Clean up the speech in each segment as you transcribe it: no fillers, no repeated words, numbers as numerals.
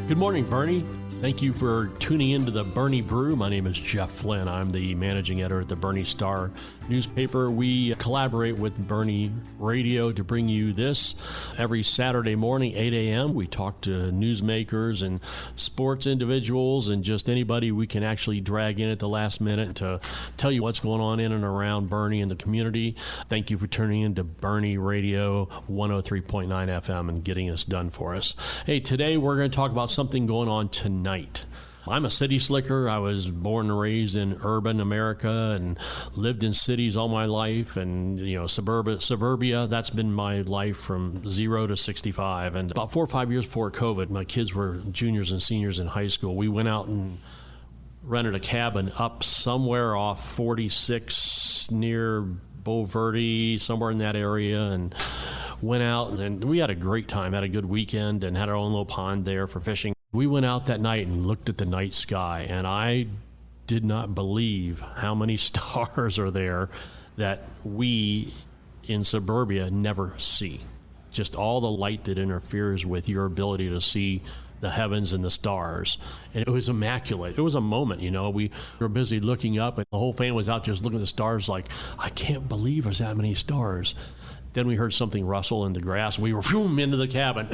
Good morning, Bernie. Thank you for tuning into the Boerne Brew. My name is Jeff Flynn. I'm the managing editor at the Boerne Star newspaper. We collaborate with Boerne Radio to bring you this every Saturday morning, 8 a.m. We talk to newsmakers and sports individuals and just anybody we can actually drag in at the last minute to tell you what's going on in and around Boerne and the community. Thank you for tuning in to Boerne Radio 103.9 FM and getting this done for us. Hey, today we're going to talk about something going on tonight. I'm a city slicker. I was born and raised in urban America and lived in cities all my life, and suburbia, that's been my life from 0 to 65. And about 4 or 5 years before COVID, my kids were juniors and seniors in high school. We went out and rented a cabin up somewhere off 46 near Boerne, somewhere in that area, and went out and we had a great time, had a good weekend, and had our own little pond there for fishing. We went out that night and looked at the night sky, and I did not believe how many stars are there that we in suburbia never see. Just all the light that interferes with your ability to see the heavens and the stars. And it was immaculate. It was a moment, we were busy looking up, and the whole family was out just looking at the stars like, I can't believe there's that many stars. Then we heard something rustle in the grass. We were into the cabin.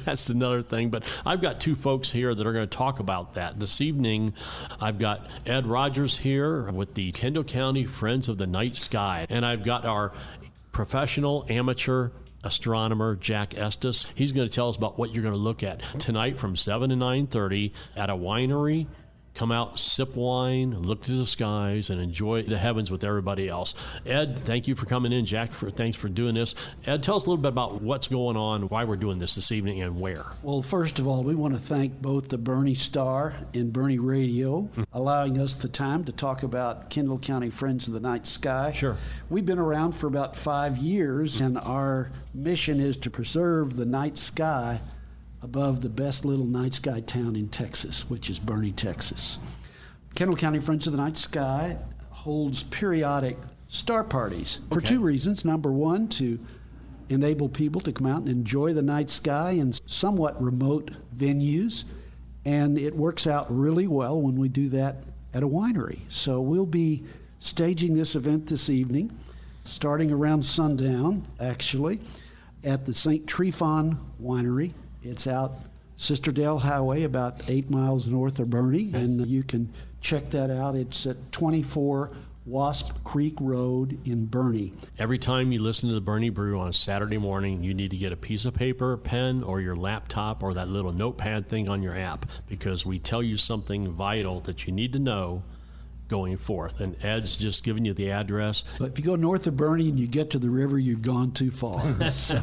That's another thing. But I've got two folks here that are going to talk about that. This evening, I've got Ed Rogers here with the Kendall County Friends of the Night Sky. And I've got our professional amateur astronomer, Jack Estes. He's going to tell us about what you're going to look at tonight from 7 to 9:30 at a winery. Come out, sip wine, look to the skies, and enjoy the heavens with everybody else. Ed, thank you for coming in. Jack, thanks for doing this. Ed, tell us a little bit about what's going on, why we're doing this evening, and where. Well, first of all, we want to thank both the Boerne Star and Boerne Radio allowing us the time to talk about Kendall County Friends of the Night Sky. Sure. We've been around for about 5 years, and our mission is to preserve the night sky above the best little night sky town in Texas, which is Boerne, Texas. Kendall County Friends of the Night Sky holds periodic star parties for two reasons. Number one, to enable people to come out and enjoy the night sky in somewhat remote venues, and it works out really well when we do that at a winery. So we'll be staging this event this evening, starting around sundown, actually, at the St. Tryphon Winery. It's out Sisterdale Highway, about 8 miles north of Boerne, and you can check that out. It's at 24 Wasp Creek Road in Boerne. Every time you listen to the Boerne Brew on a Saturday morning, you need to get a piece of paper, pen, or your laptop, or that little notepad thing on your app, because we tell you something vital that you need to know going forth. And Ed's just giving you the address. But if you go north of Boerne and you get to the river, you've gone too far. So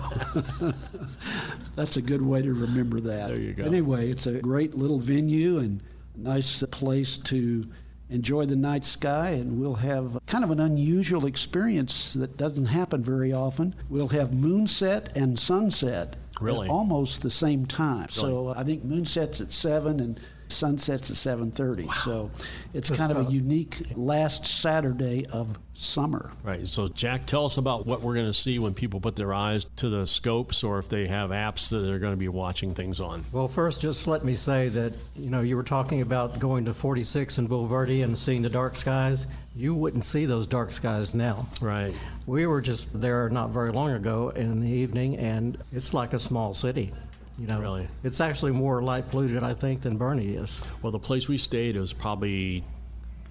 that's a good way to remember that. There you go. Anyway, it's a great little venue and a nice place to enjoy the night sky, and we'll have kind of an unusual experience that doesn't happen very often. We'll have moonset and sunset at almost the same time. Really? So I think moonset's at 7 and sunsets at 7:30. Wow. So it's kind of a unique last Saturday of summer. Right. So Jack, tell us about what we're going to see when people put their eyes to the scopes, or if they have apps that they're going to be watching things on. Well, first, just let me say that, you were talking about going to 46 in Boerne and seeing the dark skies. You wouldn't see those dark skies now. Right. We were just there not very long ago in the evening, and it's like a small city. Really? It's actually more light polluted, I think, than Boerne is. Well, the place we stayed was probably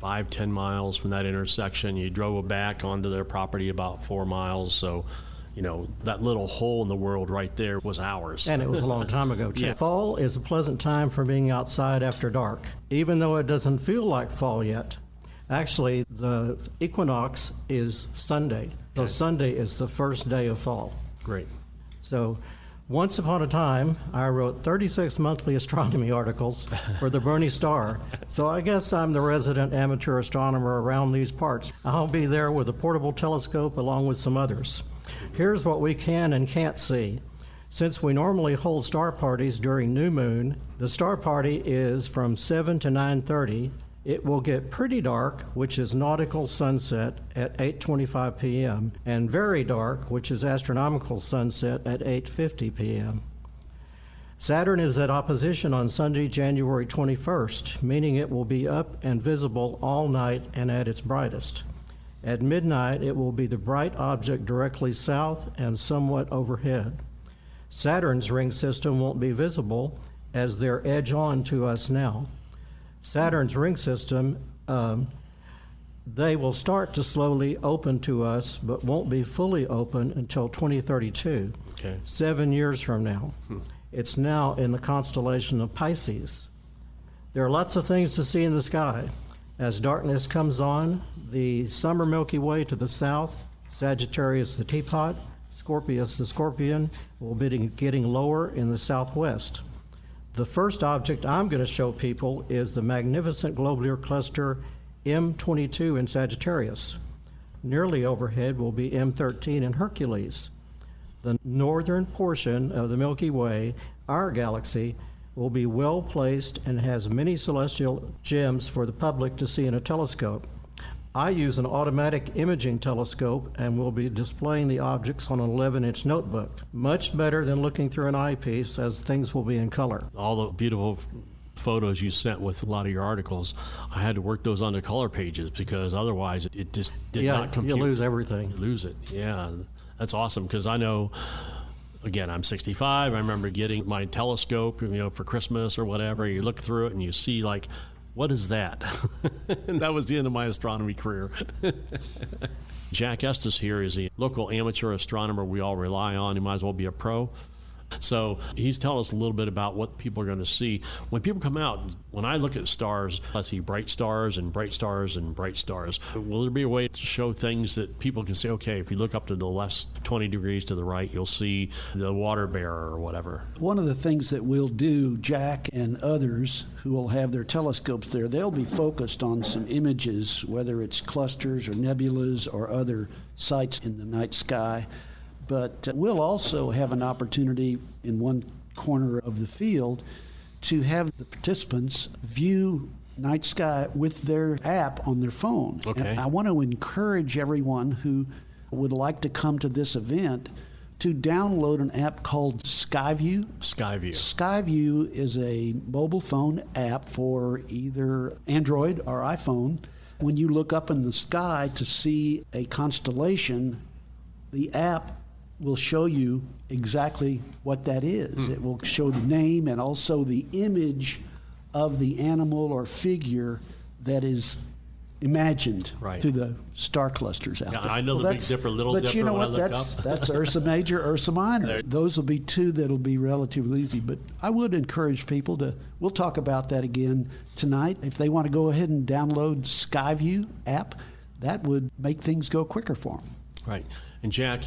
5-10 miles from that intersection. You drove back onto their property about 4 miles. So, that little hole in the world right there was ours. And it was a long time ago, too. Yeah. Fall is a pleasant time for being outside after dark, even though it doesn't feel like fall yet. Actually, the equinox is Sunday. So Sunday is the first day of fall. Great. So once upon a time, I wrote 36 monthly astronomy articles for the Boerne Star, so I guess I'm the resident amateur astronomer around these parts. I'll be there with a portable telescope along with some others. Here's what we can and can't see. Since we normally hold star parties during new moon, the star party is from 7 to 9:30. It will get pretty dark, which is nautical sunset, at 8:25 p.m., and very dark, which is astronomical sunset, at 8:50 p.m. Saturn is at opposition on Sunday, January 21st, meaning it will be up and visible all night and at its brightest. At midnight, it will be the bright object directly south and somewhat overhead. Saturn's ring system won't be visible as they're edge on to us now. Saturn's ring system, they will start to slowly open to us, but won't be fully open until 2032, 7 years from now. It's now in the constellation of Pisces. There are lots of things to see in the sky. As darkness comes on, the summer Milky Way to the south, Sagittarius the teapot, Scorpius the scorpion, will be getting lower in the southwest. The first object I'm going to show people is the magnificent globular cluster M22 in Sagittarius. Nearly overhead will be M13 in Hercules. The northern portion of the Milky Way, our galaxy, will be well placed and has many celestial gems for the public to see in a telescope. I use an automatic imaging telescope and will be displaying the objects on an 11-inch notebook. Much better than looking through an eyepiece, as things will be in color. All the beautiful photos you sent with a lot of your articles, I had to work those onto color pages because otherwise it just did not compute. You lose everything. You lose it, yeah. That's awesome because I know, again, I'm 65. I remember getting my telescope, for Christmas or whatever. You look through it and you see, like, what is that? And that was the end of my astronomy career. Jack Estes here is a local amateur astronomer we all rely on. He might as well be a pro. So he's telling us a little bit about what people are going to see. When people come out, when I look at stars, I see bright stars and bright stars and bright stars. Will there be a way to show things that people can say, okay, if you look up to the left 20 degrees to the right, you'll see the water bearer or whatever? One of the things that we'll do, Jack and others who will have their telescopes there, they'll be focused on some images, whether it's clusters or nebulas or other sights in the night sky. But we'll also have an opportunity in one corner of the field to have the participants view night sky with their app on their phone. Okay. And I want to encourage everyone who would like to come to this event to download an app called SkyView. SkyView. SkyView is a mobile phone app for either Android or iPhone. When you look up in the sky to see a constellation, the app will show you exactly what that is. It will show the name and also the image of the animal or figure that is imagined through the star clusters out there. I know the Big Dipper, Little Dipper. But you know what? That's Ursa Major, Ursa Minor. Those will be two that'll be relatively easy. But I would encourage people to, we'll talk about that again tonight. If they want to go ahead and download SkyView app, that would make things go quicker for them. Right. And Jack,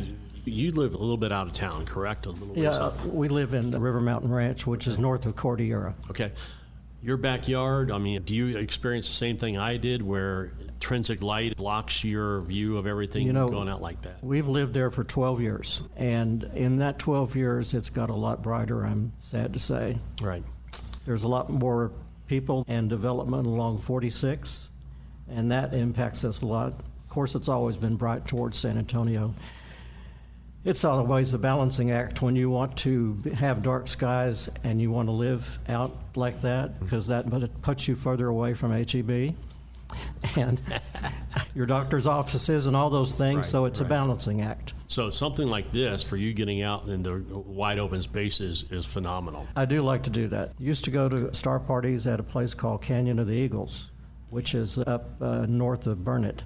you live a little bit out of town, correct? We live in the River Mountain Ranch, which is north of Cordillera. Okay. Your backyard, do you experience the same thing I did where intrinsic light blocks your view of everything going out like that? We've lived there for 12 years, and in that 12 years, it's got a lot brighter, I'm sad to say. Right. There's a lot more people and development along 46, and that impacts us a lot. Of course, it's always been bright towards San Antonio. It's always a balancing act when you want to have dark skies and you want to live out like that, because that puts you further away from HEB and your doctor's offices and all those things, right, so it's right. a balancing act. So something like this, for you getting out in the wide open spaces, is phenomenal. I do like to do that. Used to go to star parties at a place called Canyon of the Eagles, which is up north of Burnett.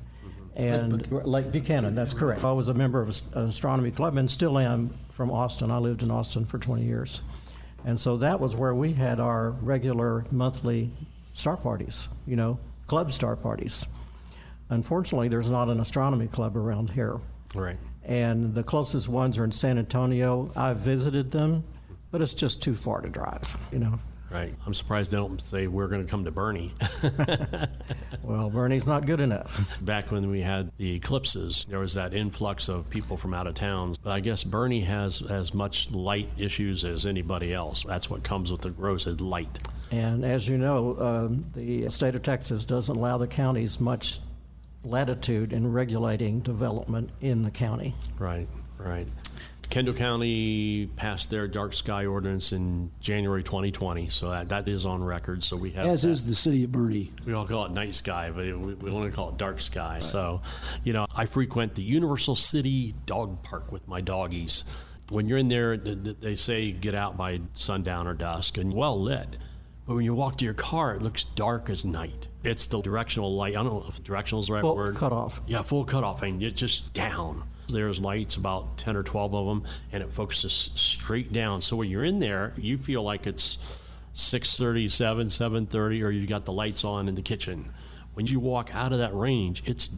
And Lake Buchanan, that's correct. I was a member of an astronomy club and still am from Austin. I lived in Austin for 20 years. And so that was where we had our regular monthly star parties, club star parties. Unfortunately, there's not an astronomy club around here. Right. And the closest ones are in San Antonio. I've visited them, but it's just too far to drive, Right. I'm surprised they don't say we're going to come to Boerne. Well, Boerne's not good enough. Back when we had the eclipses, there was that influx of people from out of towns. But I guess Boerne has as much light issues as anybody else. That's what comes with the rose-ed light. And as you know, the state of Texas doesn't allow the counties much latitude in regulating development in the county. Right, right. Kendall County passed their dark sky ordinance in January 2020, so that is on record. So we have As that. is the city of Boerne. We all call it night sky, but we only call it dark sky. Right. So, I frequent the Universal City Dog Park with my doggies. When you're in there, they say get out by sundown or dusk and well lit. But when you walk to your car, it looks dark as night. It's the directional light. I don't know if directional is the right word. Full cutoff. Yeah, full cutoff. And it's just down. There's lights, about 10 or 12 of them, and it focuses straight down. So when you're in there, you feel like it's 6:30, 7:30, or you got the lights on in the kitchen. When you walk out of that range, it's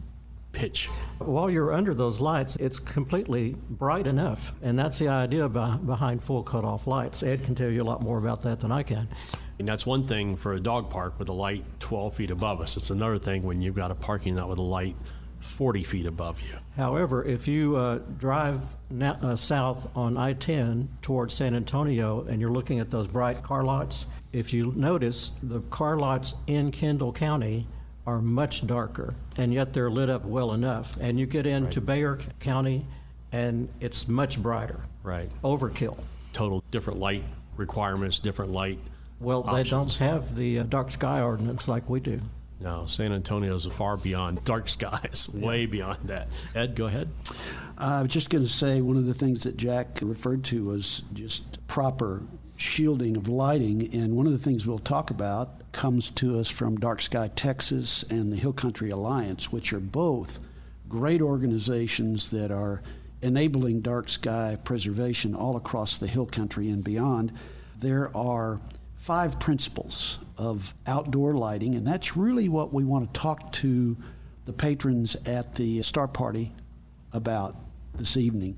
pitch. While you're under those lights, it's completely bright enough, and that's the idea behind full cutoff lights. Ed can tell you a lot more about that than I can. And that's one thing for a dog park with a light 12 feet above us. It's another thing when you've got a parking lot with a light 40 feet above you. However, if you drive south on I-10 towards San Antonio and you're looking at those bright car lots, if you notice, the car lots in Kendall County are much darker, and yet they're lit up well enough. And you get into Boerne County, and it's much brighter. Right. Overkill. Total different light requirements, different light Well, options. they don't have the dark sky ordinance like we do. No, San Antonio's far beyond dark skies, way beyond that. Ed, go ahead. I was just going to say one of the things that Jack referred to was just proper shielding of lighting, and one of the things we'll talk about comes to us from Dark Sky Texas and the Hill Country Alliance, which are both great organizations that are enabling dark sky preservation all across the Hill Country and beyond. There are 5 principles of outdoor lighting, and that's really what we want to talk to the patrons at the Star Party about this evening.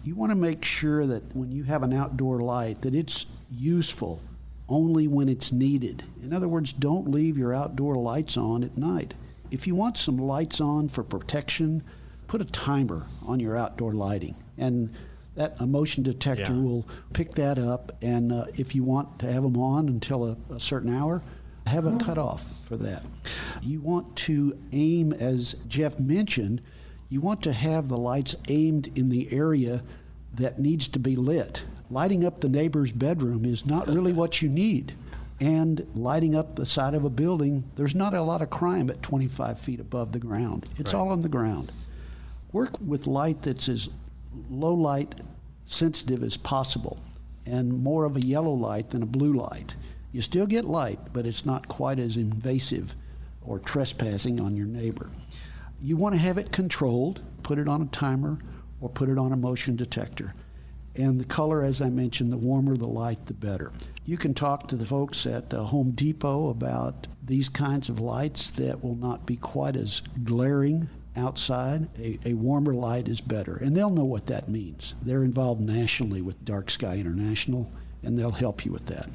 You want to make sure that when you have an outdoor light that it's useful only when it's needed. In other words, don't leave your outdoor lights on at night. If you want some lights on for protection, put a timer on your outdoor lighting, and that motion detector will pick that up, and if you want to have them on until a certain hour, have a cutoff for that. You want to aim, as Jeff mentioned, you want to have the lights aimed in the area that needs to be lit. Lighting up the neighbor's bedroom is not really what you need. And lighting up the side of a building, there's not a lot of crime at 25 feet above the ground. It's all on the ground. Work with light that's as low light sensitive as possible, and more of a yellow light than a blue light. You still get light, but it's not quite as invasive or trespassing on your neighbor. You want to have it controlled, put it on a timer or put it on a motion detector. And the color, as I mentioned, the warmer the light, the better. You can talk to the folks at Home Depot about these kinds of lights that will not be quite as glaring outside. A warmer light is better, and they'll know what that means. They're involved nationally with Dark Sky International, and they'll help you with that.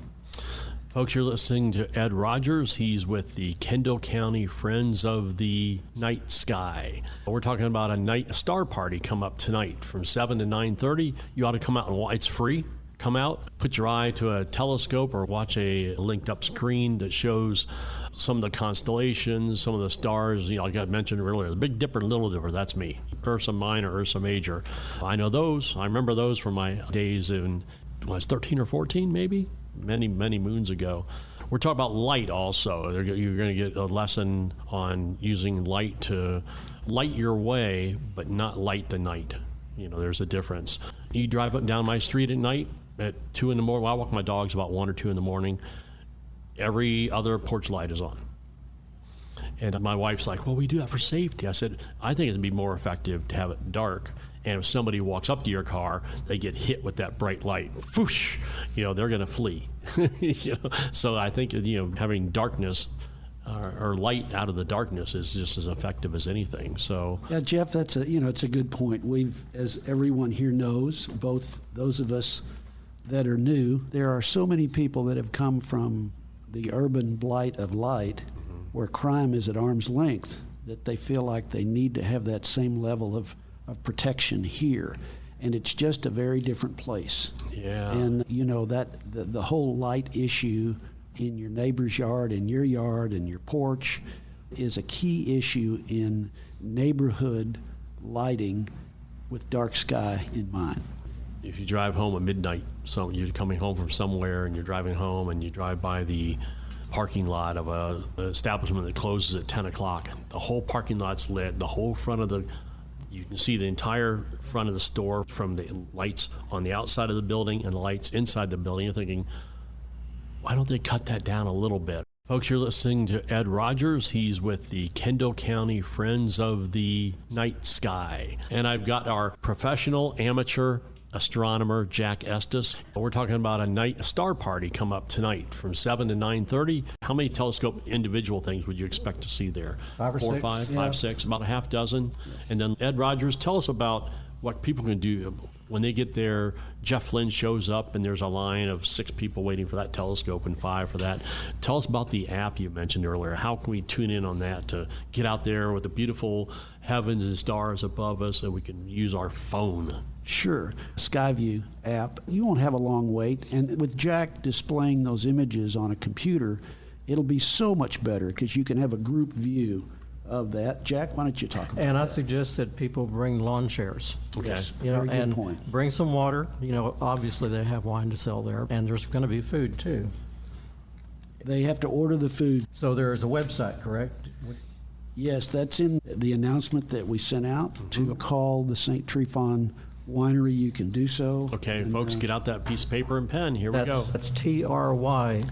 Folks, you're listening to Ed Rogers. He's with the Kendall County Friends of the Night Sky. We're talking about a star party come up tonight from 7 to 9:30. You ought to come out and watch. It's free. Come out, put your eye to a telescope or watch a linked up screen that shows some of the constellations, some of the stars. Like I mentioned earlier, the Big Dipper and Little Dipper, that's me. Ursa Minor, Ursa Major. I know those. I remember those from my days when I was 13 or 14, maybe. Many moons ago. We're talking about light also. You're going to get a lesson on using light to light your way, but not light the night. There's a difference. You drive up and down my street at night at 2 in the morning. Well, I walk my dogs about 1 or 2 in the morning. Every other porch light is on. And my wife's like, well, we do that for safety. I said, I think it'd be more effective to have it dark. And if somebody walks up to your car, they get hit with that bright light. Whoosh! They're going to flee. So I think having darkness or light out of the darkness is just as effective as anything. So yeah, Jeff, it's a good point. We've, as everyone here knows, both those of us that are new, there are so many people that have come from the urban blight of light, where crime is at arm's length, that they feel like they need to have that same level of protection here, and it's just a very different place. Yeah. And that the whole light issue in your neighbor's yard, in your yard, and your porch is a key issue in neighborhood lighting with dark sky in mind. if you drive home at midnight, so you're coming home from somewhere and you're driving home and you drive by the parking lot of an establishment that closes at 10 o'clock, the whole parking lot's lit, the whole front of the, you can see the entire front of the store from the lights on the outside of the building and the lights inside the building. You're thinking, why don't they cut that down a little bit? Folks, you're listening to Ed Rogers. He's with the Kendall County Friends of the Night Sky. And I've got our professional amateur astronomer, Jack Estes. We're talking about a star party come up tonight from 7 to 9:30. How many telescope individual things would you expect to see there? 5 or 4, 6. 5, Yeah. 5, 6, about a half dozen. And then Ed Rogers, tell us about what people can do when they get there. Jeff Flynn shows up and there's a line of 6 people waiting for that telescope and 5 for that. Tell us about the app you mentioned earlier. How can we tune in on that to get out there with the beautiful heavens and stars above us and we can use our phone? Sure. SkyView app. You won't have a long wait. And with Jack displaying those images on a computer, it'll be so much better because you can have a group view of that. Jack, why don't you talk about And I that? suggest that people bring lawn chairs. Okay. Yes, You know, very good and point. bring some water. You know, obviously they have wine to sell there, and there's going to be food too. They have to order the food. So there is a website, correct? Yes, that's in the announcement that we sent out to call the St. Tryphon Winery. You can do so. Okay, And, folks, get out that piece of paper and pen. Here we go. That's Tryphon.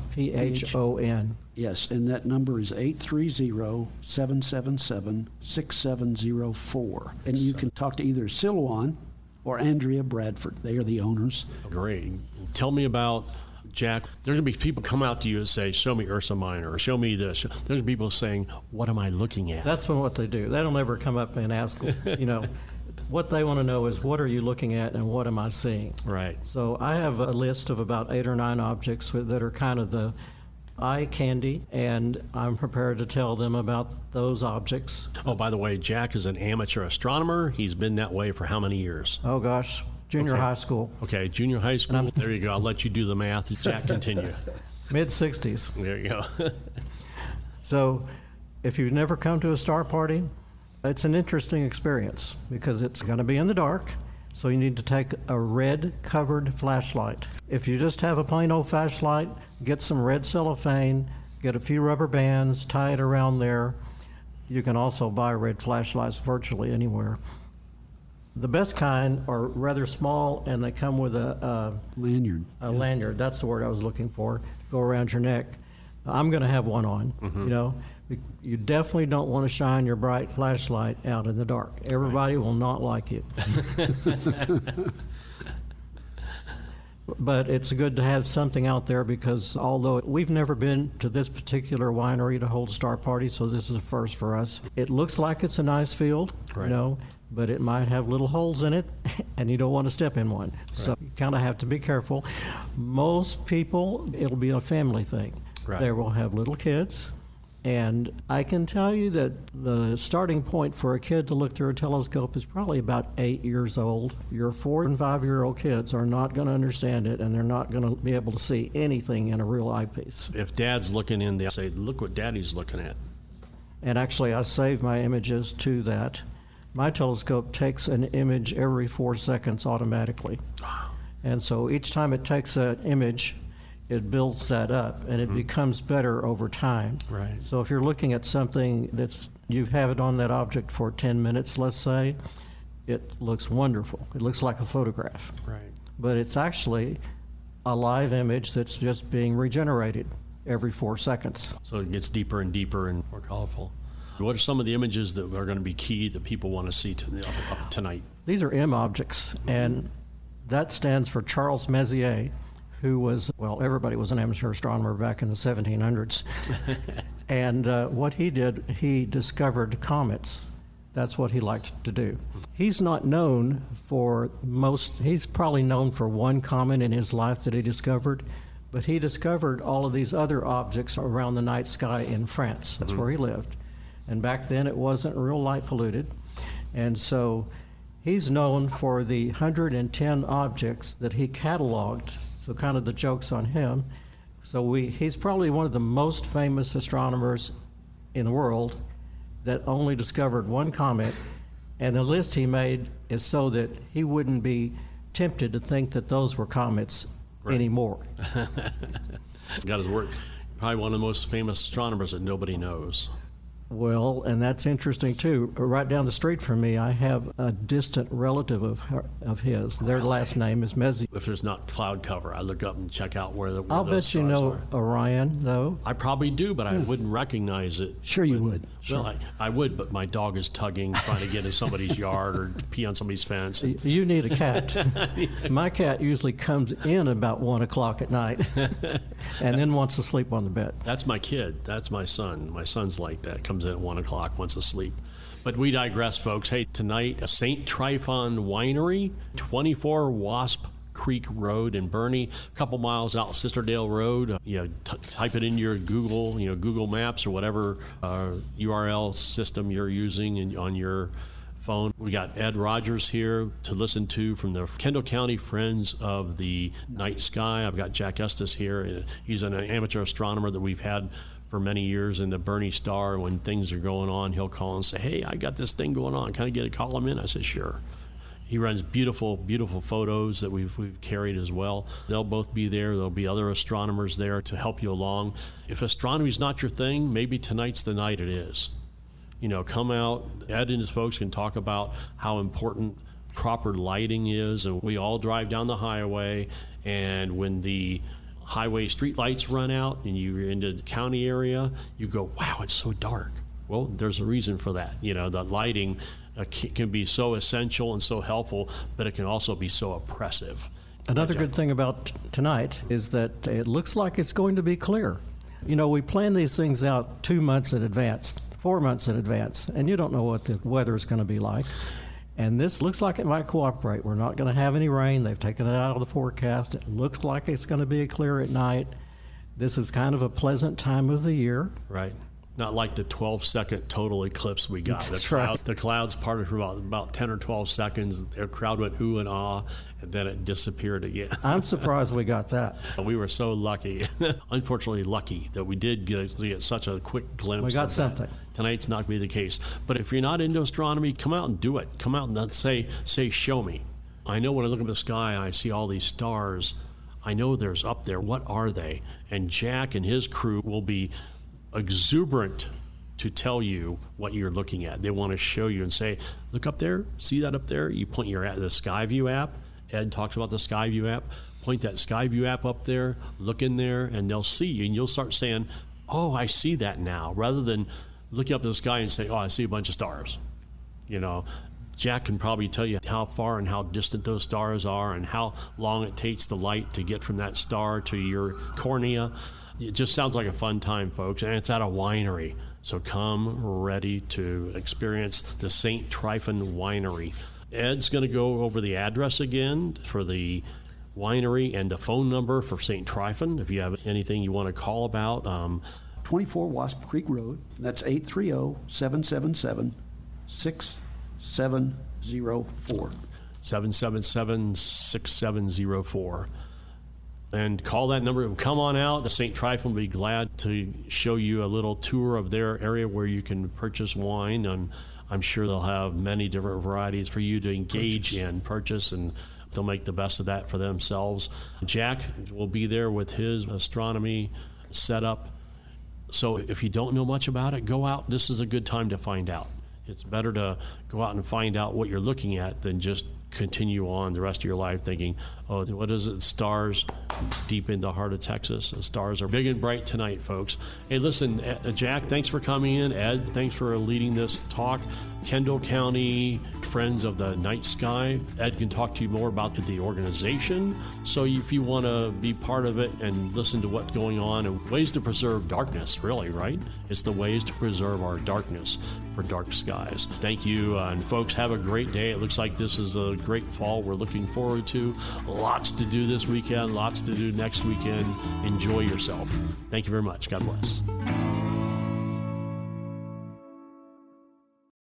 Yes, and that number is 830-777-6704. And you can talk to either Silwan or Andrea Bradford. They are the owners. Great. Tell me about, Jack, there's going to be people come out to you and say, show me Ursa Minor, or show me this. There's people saying, what am I looking at? That's what they do. They don't ever come up and ask, you know, what they want to know is what are you looking at and what am I seeing? Right. So I have a list of about 8 or 9 objects that are kind of the eye candy, and I'm prepared to tell them about those objects. Oh, by the way, Jack is an amateur astronomer. He's been that way for how many years? Oh gosh, junior Okay. high school, Okay, junior high school. There you go. I'll let you do the math. Jack, continue. mid-60s. There you go. So if you've never come to a star party, it's an interesting experience because it's going to be in the dark, so you need to take a red covered flashlight. If you just have a plain old flashlight, get some red cellophane, get a few rubber bands, tie it around there. You can also buy red flashlights virtually anywhere. The best kind are rather small, and they come with a Lanyard. lanyard. That's the word I was looking for. Go around your neck. I'm going to have one on. You know, you definitely don't want to shine your bright flashlight out in the dark. Everybody will not like it. But it's good to have something out there because although we've never been to this particular winery to hold a star party, so this is a first for us. It looks like it's a nice field, Right. you know, but it might have little holes in it, and you don't want to step in one. So you kind of have to be careful. Most people, it'll be a family thing. Right. They will have little kids. And I can tell you that the starting point for a kid to look through a telescope is probably about 8 years old. Your 4 and 5-year-old kids are not going to understand it, and they're not going to be able to see anything in a real eyepiece. If Dad's looking in, they'll say, look what Daddy's looking at. And actually, I save my images to that. My telescope takes an image every 4 seconds automatically. And so each time it takes an image, it builds that up, and it becomes better over time. Right. So if you're looking at something that's, you have it on that object for 10 minutes, let's say, it looks wonderful. It looks like a photograph. Right. But it's actually a live image that's just being regenerated every 4 seconds. So it gets deeper and deeper and more colorful. What are some of the images that are going to be key that people want to see up tonight? These are M objects, and that stands for Charles Messier, who was, well, everybody was an amateur astronomer back in the 1700s. And what he did, he discovered comets. That's what he liked to do. He's not known for he's probably known for one comet in his life that he discovered, but he discovered all of these other objects around the night sky in France. That's where he lived. And back then it wasn't real light polluted. And so he's known for the 110 objects that he cataloged. So kind of the joke's on him. So he's probably one of the most famous astronomers in the world that only discovered one comet. And the list he made is so that he wouldn't be tempted to think that those were comets anymore. Got his work. Probably one of the most famous astronomers that nobody knows. Well, and that's interesting too. Right down the street from me, I have a distant relative of his. Their last name is Messier. If there's not cloud cover, I look up and check out where I'll those bet you stars know are. Orion, though. I probably do, but I wouldn't recognize it. Sure you would. Sure. Well, I would, but my dog is tugging, trying to get in somebody's yard or pee on somebody's fence. You need a cat. My cat usually comes in about 1 o'clock at night and then wants to sleep on the bed. That's my kid. That's my son. My son's like that. Comes in at 1 o'clock, wants to sleep. But we digress, folks. Hey, tonight, St. Tryphon Winery, 24 Wasp Creek Road in Boerne, a couple miles out Sisterdale Road. Type it in your Google Maps or whatever URL system you're using on your phone. We got Ed Rogers here to listen to from the Kendall County Friends of the Night Sky. I've got Jack Estes here. He's an amateur astronomer that we've had for many years in the Boerne Star. When things are going on, he'll call and say, hey, I got this thing going on. Can I get a call him in? I said, sure. He runs beautiful, beautiful photos that we've carried as well. They'll both be there. There'll be other astronomers there to help you along. If astronomy is not your thing, maybe tonight's the night it is. Come out. Ed and his folks can talk about how important proper lighting is. And we all drive down the highway, and when the highway street lights run out and you're into the county area, you go, wow, it's so dark. Well, there's a reason for that. The lighting can be so essential and so helpful, but it can also be so oppressive. Another good thing about tonight is that it looks like it's going to be clear. We plan these things out 2 months in advance, 4 months in advance, and you don't know what the weather is going to be like. And this looks like it might cooperate. We're not going to have any rain. They've taken it out of the forecast. It looks like it's going to be clear at night. This is kind of a pleasant time of the year. Right. Not like the 12-second total eclipse we got. That's right. The clouds parted for about 10 or 12 seconds. The crowd went ooh and ah, and then it disappeared again. I'm surprised we got that. We were so lucky, unfortunately lucky, that we did get such a quick glimpse. We got something. Tonight's not going to be the case. But if you're not into astronomy, come out and do it. Come out and say, show me. I know when I look at the sky and I see all these stars, I know there's up there. What are they? And Jack and his crew will be exuberant to tell you what you're looking at. They want to show you and say, look up there, see that up there? You point your at the SkyView app. Ed talks about the SkyView app. Point that SkyView app up there, look in there, and they'll see you. And you'll start saying, oh, I see that now, rather than looking up at the sky and say, oh, I see a bunch of stars. Jack can probably tell you how far and how distant those stars are and how long it takes the light to get from that star to your cornea. It just sounds like a fun time, folks, and it's at a winery. So come ready to experience the St. Tryphon Winery. Ed's going to go over the address again for the winery and the phone number for St. Tryphon if you have anything you want to call about. 24 Wasp Creek Road. That's 830-777-6704. 777-6704. And call that number. Come on out. St. Tryphon will be glad to show you a little tour of their area where you can purchase wine. And I'm sure they'll have many different varieties for you to engage in, purchase, and they'll make the best of that for themselves. Jack will be there with his astronomy setup. So if you don't know much about it, go out. This is a good time to find out. It's better to go out and find out what you're looking at than just continue on the rest of your life thinking, oh, what is it? Stars deep in the heart of Texas. The stars are big and bright tonight, folks. Hey, listen, Jack, thanks for coming in. Ed, thanks for leading this talk. Kendall County Friends of the Night Sky. Ed can talk to you more about the organization. So if you want to be part of it and listen to what's going on and ways to preserve darkness, really, right? It's the ways to preserve our darkness for dark skies. Thank you, and folks, have a great day. It looks like this is a great fall we're looking forward to. Lots to do this weekend, lots to do next weekend. Enjoy yourself. Thank you very much. God bless.